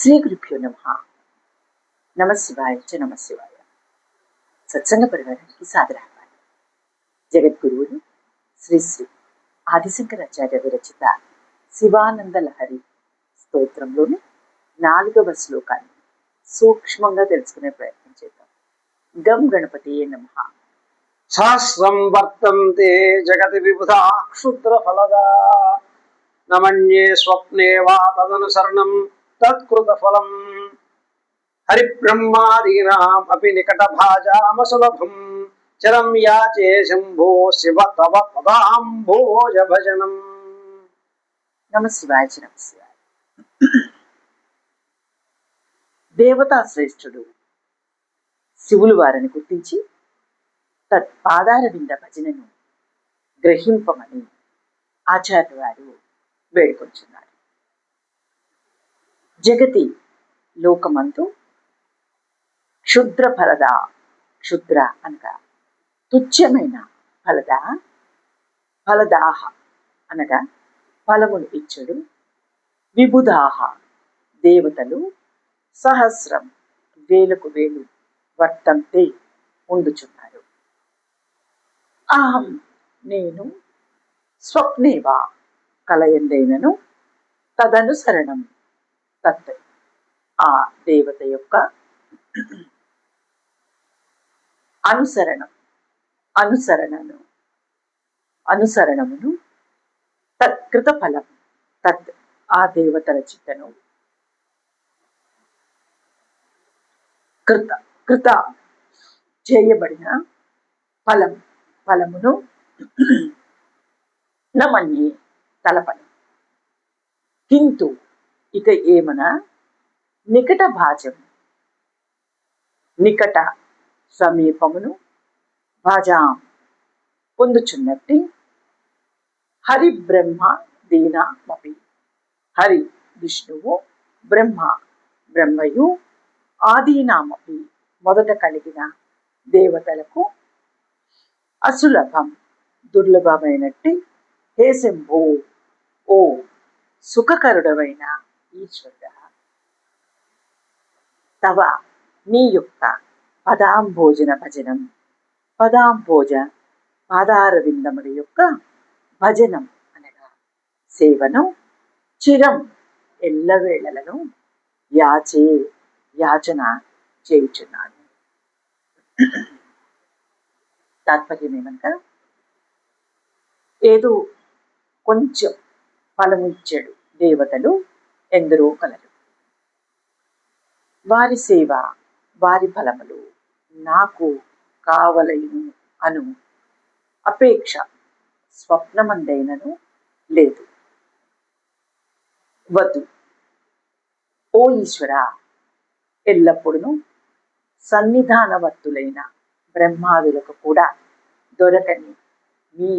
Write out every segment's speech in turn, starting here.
శ్రీ గురుభ్యో నమః. నమ శివాయ చ నమ శివాయ. సత్సంగ పరివారానికి సాదరాహ్వానం. జగద్గురువులు శ్రీ శ్రీ ఆదిశంకరాచార్య విరచిత శివానంద లహరి స్తోత్రంలోని 4వ శ్లోకాన్ని సూక్ష్మంగా తెలుసుకునే ప్రయత్నం చేద్దాం. గం గణపతియే నమః. సహస్రం వర్తంతే జగతి విబుధా క్షుద్ర ఫలదా నమన్యే స్వప్నే వా తదనుసరణం తత్కృత ఫలం హరిబ్రహ్మాదీనాం అపి నికట భాజామసులభం చరం యాచే శంభో శివ తవ పదాంభోజ భజనం. నమ శివాయ చ నమ శివాయ. దేవతా శ్రేష్ఠుడు శివులు వారిని గుర్తించి తత్పాదార వింద భజనను గ్రహింపమని ఆచార్య వారు వేడుకొంచున్నారు. జగతి లోకమందు క్షుద్ర ఫలద, క్షుద్ర అనగా తుచ్చమైన ఫలద, ఫలదాహ అనగా ఫలమును ఇచ్చడు, విబుధాహ దేవతలు సహస్రం వేలకు వేలు వర్తంతే ఉండుచున్నారు. అహం నేను స్వప్నేవా కలయందైనను తదనుసరణం తత్ ఆ దేవత యొక్క అనుసరణమును తత్కృత ఫలం తత్ ఆ దేవతల చిత్తను కృత చేయబడిన ఫలమును నమన్యే తలపని. కింటు ఇక ఏమనా నికట భాజం నికట సమీపమును భాజాం పొందుచున్నట్టి హరి బ్రహ్మ దీనామపి హరి విష్ణువు బ్రహ్మ బ్రహ్మయు ఆదీనామపి మొదట కలిగిన దేవతలకు అసులభం దుర్లభమైనట్టి హే శంభో ఓ సుఖకరుడవైన ఈశ్వరుడ తవ నీ యొక్క పదాంభోజన భజనం పదాంభోజ పాదార విందముల యొక్క భజనం అనగా సేవను చిరం ఎల్లవేళలను యాచన చేయుచున్నాను. తాత్పర్యం ఏమనగా ఏదో కొంచెం ఫలమిచ్చాడు దేవతలు ఎందరో కలరు. వారి సేవ వారి ఫలములు నాకు కావలయును అను అపేక్ష స్వప్నమందైనను లేదు. వద్దు ఓ ఈశ్వర, ఎల్లప్పుడూ సన్నిధానవర్తులైన బ్రహ్మాదులకు కూడా దొరకని మీ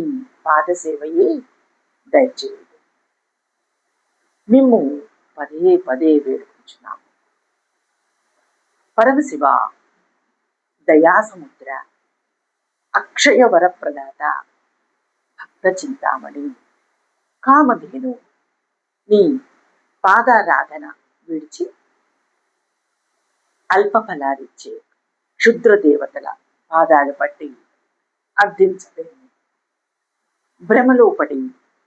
పాదసేవయే దయచేయుడు. మేము పదే పదే వేడుకుంటున్నాము. పరమశివ దయాసముద్ర అక్షయ వరప్రదాత భక్త చింతామణి కామధేను నీ పాదారాధన విడిచి అల్పఫలాలిచ్చే క్షుద్ర దేవతల పాదాలు పట్టి అర్థించలేను. భ్రమలో పడి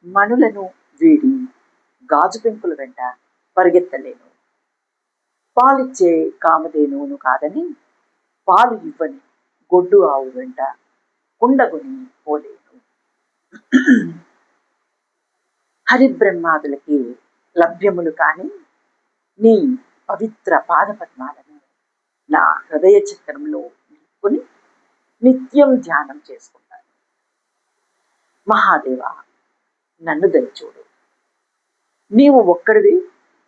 మణులను వీడి గాజు పెంకుల వెంట పరిగెత్తలేను. పాలిచ్చే కామధేనువును కాదని పాలు ఇవ్వని గొడ్డు ఆవు వెంట కుండగొని పోలేను. హరిబ్రహ్మాదులకి లభ్యములు కాని నీ పవిత్ర పాదపద్మాలను నా హృదయ చక్రంలో నిలుపుకొని నిత్యం ధ్యానం చేసుకుంటాను. మహాదేవ, నన్ను దయచూడు. నీవు ఒక్కడివి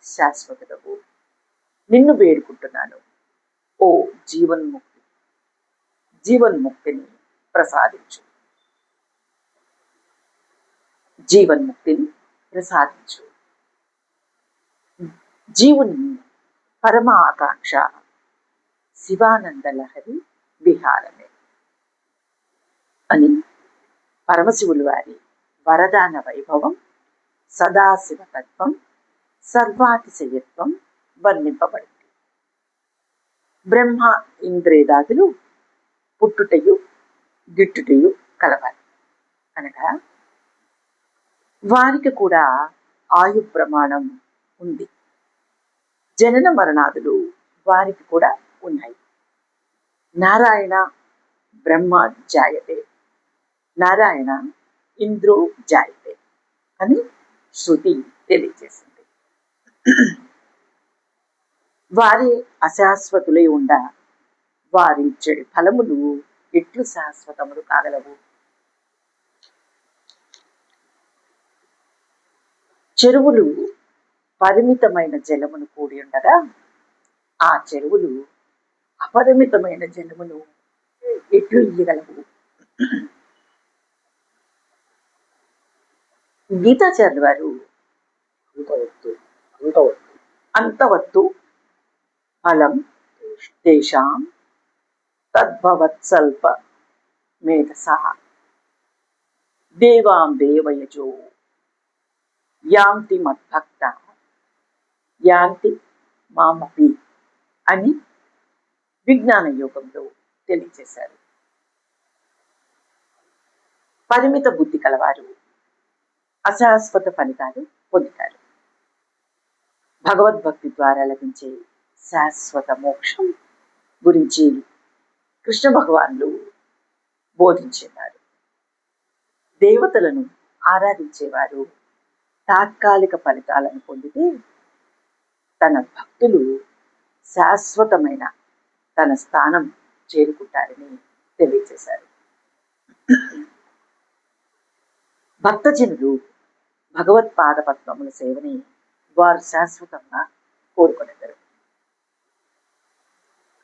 శాశ్వతుడవు. నిన్ను వేడుకుంటున్నాను. ఓ జీవన్ముక్తిని ప్రసాదించు. జీవన్ముక్తిని ప్రసాదించు. జీవుని పరమ ఆకాంక్ష శివానంద లహరి విహారమే అని పరమశివులు వారి వరదాన వైభవం, సదాశివతత్వం, సర్వాతిశయత్వం, వర్ణింపబడింది. బ్రహ్మ ఇంద్రియాదులు పుట్టుటయు గిట్టుటయు కలవాలి, అనగా వారికి కూడా ఆయు ప్రమాణం ఉంది. జనన మరణాదులు వారికి కూడా ఉన్నాయి. నారాయణ బ్రహ్మ జాయతే, నారాయణ ఇంద్రో జాయతే అని శృతి తెలియజేసింది. వారి అశాశ్వతులై ఉండ వారి చెడు ఫలములు ఎట్లు శాశ్వతములు కాగలవు? చెరువులు పరిమితమైన జలమును కూడి ఉండగా ఆ చెరువులు అపరిమితమైన జలమును ఎట్లు ఇయ్యగలవు? గీతాచార్యుల వారు అంతవత్తు ఫలం తేషాం తద్భవత్సల్ప మేధసా దేవాం దేవయజో యాంతి మద్భక్త యాంతి మామపి అని విజ్ఞాన యోగంలో తెలియజేశారు. పరిమిత బుద్ధి కలవారు అశాశ్వత ఫలితాలు పొందుతారు. భగవద్భక్తి ద్వారా లభించే శాశ్వత మోక్షం గురించి కృష్ణ భగవానులు బోధించేవారు. దేవతలను ఆరాధించేవారు తాత్కాలిక ఫలితాలను పొందితే తన భక్తులు శాశ్వతమైన తన స్థానం చేరుకుంటారని తెలియజేశారు. భక్తజనులు భగవత్పాద పద్మముల సేవని వారు శాశ్వతంగా కోరుకొనెదరు.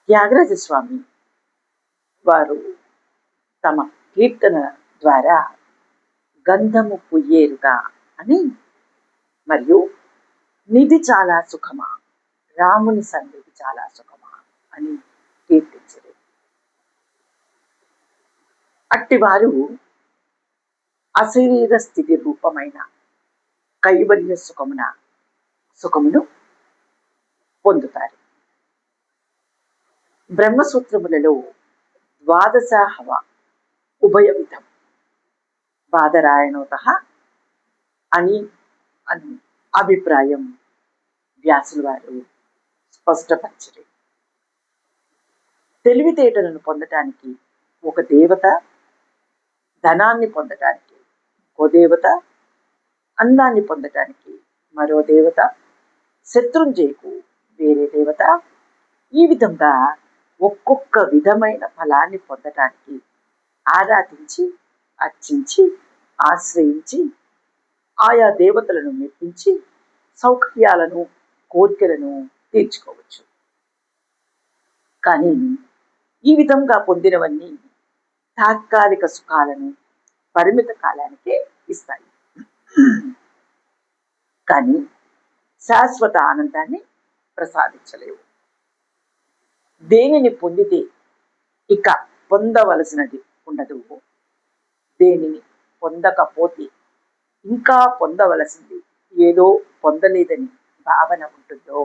త్యాగరాజ స్వామి వారు తమ కీర్తన ద్వారా గంధము పుయ్యేరుగా అని మరియు నిధి చాలా సుఖమా, రాముని సన్నిధి చాలా సుఖమా అని కీర్తించారు. అట్టివారు అశరీర స్థితి రూపమైన కైవల్య సుఖమును పొందుతారు. బ్రహ్మసూత్రములలో ద్వాదశాహవ ఉభయ విధం బాదరాయణోత అని అభిప్రాయం వ్యాసుల వారు స్పష్టపరిచారు. తెలివితేటలను పొందటానికి ఒక దేవత, ధనాన్ని పొందటానికి ఇంకో దేవత, అందాన్ని పొందటానికి మరో దేవత, శత్రుంజయకు వేరే దేవత, ఈ విధంగా ఒక్కొక్క విధమైన ఫలాన్ని పొందటానికి ఆరాధించి, అర్చించి, ఆశ్రయించి, ఆయా దేవతలను మెప్పించి సౌకర్యాలను, కోరికలను తీర్చుకోవచ్చు. కానీ ఈ విధంగా పొందినవన్నీ తాత్కాలిక సుఖాలను పరిమిత కాలానికే ఇస్తాయి, కానీ శాశ్వత ఆనందాన్ని ప్రసాదించలేవు. దేనిని పొందితే ఇక పొందవలసినది ఉండదు, దేనిని పొందకపోతే ఇంకా పొందవలసింది ఏదో పొందలేదని భావన ఉంటుందో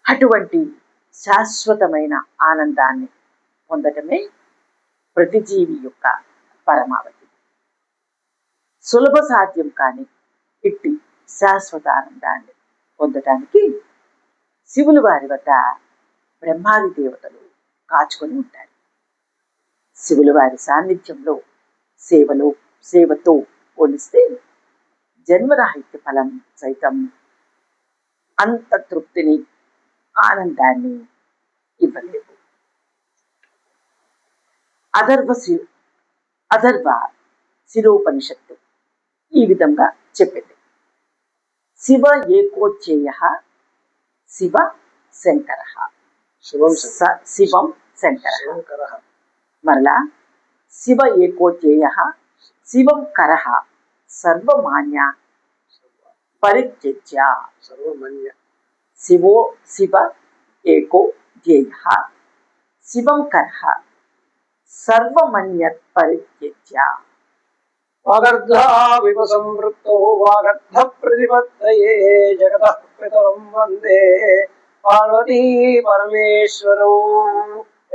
అటువంటి శాశ్వతమైన ఆనందాన్ని పొందటమే ప్రతి జీవి యొక్క పరమావధి. సులభ సాధ్యం కాని ఇట్టి శాశ్వత ఆనందాన్ని పొందటానికి శివుల వారి వద్ద బ్రహ్మాది దేవతలు కాచుకొని ఉంటారు. శివుల వారి సాన్నిధ్యంలో సేవతో పోలిస్తే జన్మరాహిత్య ఫలం సైతం అంత తృప్తిని, ఆనందాన్ని ఇవ్వలేవు. అథర్వ శిరోపనిషత్తు ఈ విధంగా చెప్పింది: శివ ఏకోచ్చేయ శివ శంకర. శివం శంకర. మరలా శివ ఏకోచ్చేయ శివం కర సర్వమాన్య పరిత్యజ్య. శివ ఏకో ధ్యేయ శివం కర సర్వమన్యత్ పరిత్యజ్య. వాగర్ధ వివ సంవృత్తో వాగర్ధ ప్రతిపత్తయే జగతః పితరం వందే పార్వతీ పరమేశ్వరౌ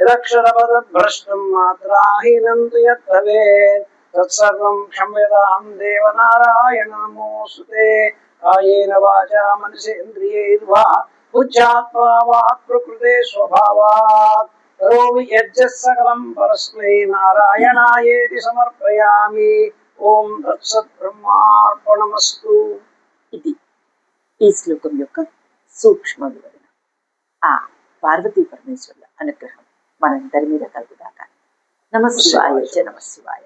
యదక్షరపదభ్రష్టం మాత్రాహీనం తు యద్భవేత్ తత్సర్వం క్షమ్యతాం దేవనారాయణ నమోస్తుతే కాయేన వాచా మనసేంద్రియైర్వా బుద్ధ్యాత్మా వాక్ ప్రకృతే స్వభావాత్ కరోమి యజ్జత్ సకలం పరస్మై నారాయణాయేతి సమర్పయామి. ఓం తత్సత్ బ్రహ్మార్పణమస్తు. ఇది ఈ శ్లోకం యొక్క సూక్ష్మ వివరణ. ఆ పార్వతీ పరమేశ్వరుల అనుగ్రహం మనందరి మీద కలుగుదాకా. నమ శివాయ. నమ శివాయ.